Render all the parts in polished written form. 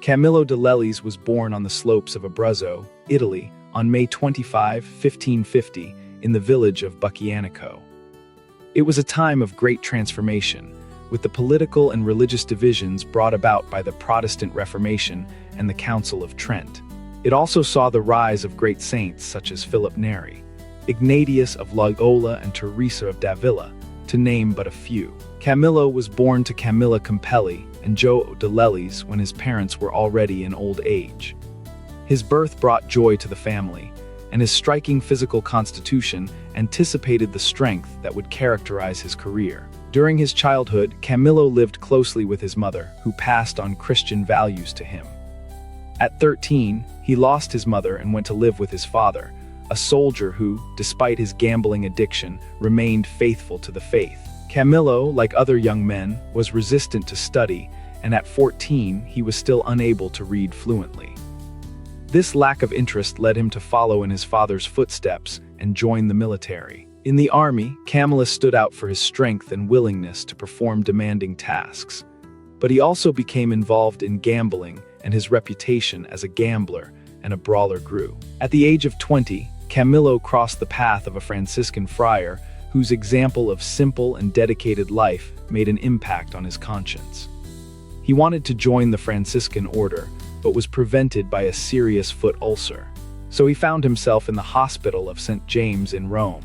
Camillo de Lellis was born on the slopes of Abruzzo, Italy, on May 25, 1550, in the village of Buccianico. It was a time of great transformation, with the political and religious divisions brought about by the Protestant Reformation and the Council of Trent. It also saw the rise of great saints such as Philip Neri, Ignatius of Loyola, and Teresa of Davila, to name but a few. Camillo was born to Camilla Campelli and Joe de Lellis when his parents were already in old age. His birth brought joy to the family, and his striking physical constitution anticipated the strength that would characterize his career. During his childhood, Camillo lived closely with his mother, who passed on Christian values to him. At 13, he lost his mother and went to live with his father, a soldier who, despite his gambling addiction, remained faithful to the faith. Camillo, like other young men, was resistant to study, and at 14 he was still unable to read fluently. This lack of interest led him to follow in his father's footsteps and join the military. In the army, Camillus stood out for his strength and willingness to perform demanding tasks. But he also became involved in gambling, and his reputation as a gambler and a brawler grew. At the age of 20, Camillo crossed the path of a Franciscan friar whose example of simple and dedicated life made an impact on his conscience. He wanted to join the Franciscan Order, but was prevented by a serious foot ulcer. So he found himself in the hospital of St. James in Rome,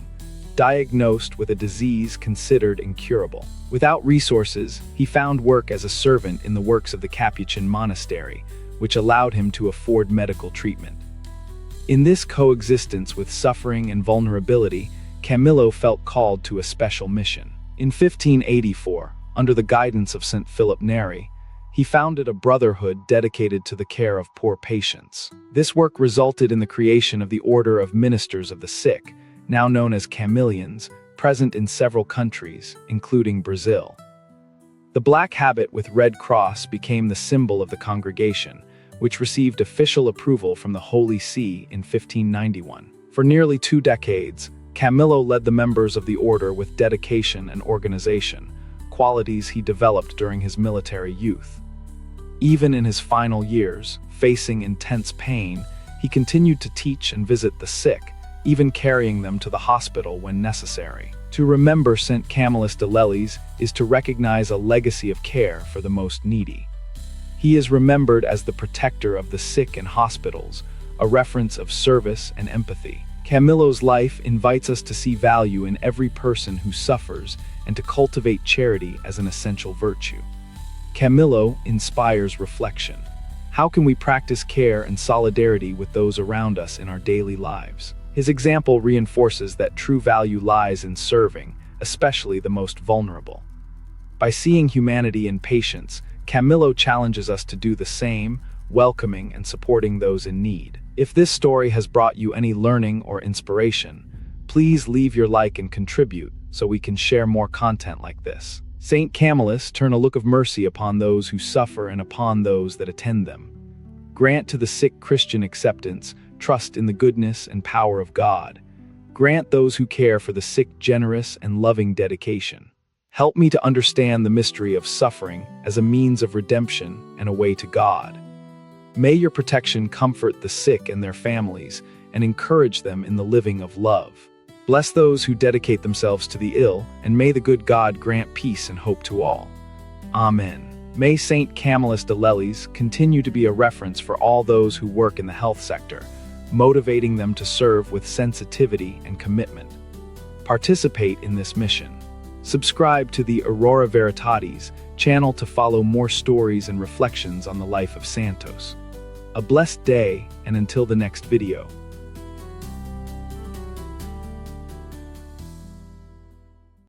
diagnosed with a disease considered incurable. Without resources, he found work as a servant in the works of the Capuchin monastery, which allowed him to afford medical treatment. In this coexistence with suffering and vulnerability, Camillo felt called to a special mission. In 1584, under the guidance of St. Philip Neri, he founded a brotherhood dedicated to the care of poor patients. This work resulted in the creation of the Order of Ministers of the Sick, now known as Camillians, present in several countries, including Brazil. The black habit with red cross became the symbol of the congregation, which received official approval from the Holy See in 1591. For nearly 2 decades, Camillo led the members of the order with dedication and organization, qualities he developed during his military youth. Even in his final years, facing intense pain, he continued to teach and visit the sick, even carrying them to the hospital when necessary. To remember St. Camillus de Lellis is to recognize a legacy of care for the most needy. He is remembered as the protector of the sick in hospitals, a reference of service and empathy. Camillo's life invites us to see value in every person who suffers and to cultivate charity as an essential virtue. Camillo inspires reflection. How can we practice care and solidarity with those around us in our daily lives? His example reinforces that true value lies in serving, especially the most vulnerable. By seeing humanity in patience, Camillo challenges us to do the same, welcoming and supporting those in need. If this story has brought you any learning or inspiration, please leave your like and contribute so we can share more content like this. Saint Camillus, turn a look of mercy upon those who suffer and upon those that attend them. Grant to the sick Christian acceptance, trust in the goodness and power of God. Grant those who care for the sick generous and loving dedication. Help me to understand the mystery of suffering as a means of redemption and a way to God. May your protection comfort the sick and their families and encourage them in the living of love. Bless those who dedicate themselves to the ill, and may the good God grant peace and hope to all. Amen. May St. Camillus de Lellis continue to be a reference for all those who work in the health sector, motivating them to serve with sensitivity and commitment. Participate in this mission. Subscribe to the Aurora Veritatis channel to follow more stories and reflections on the life of Santos. A blessed day, and until the next video.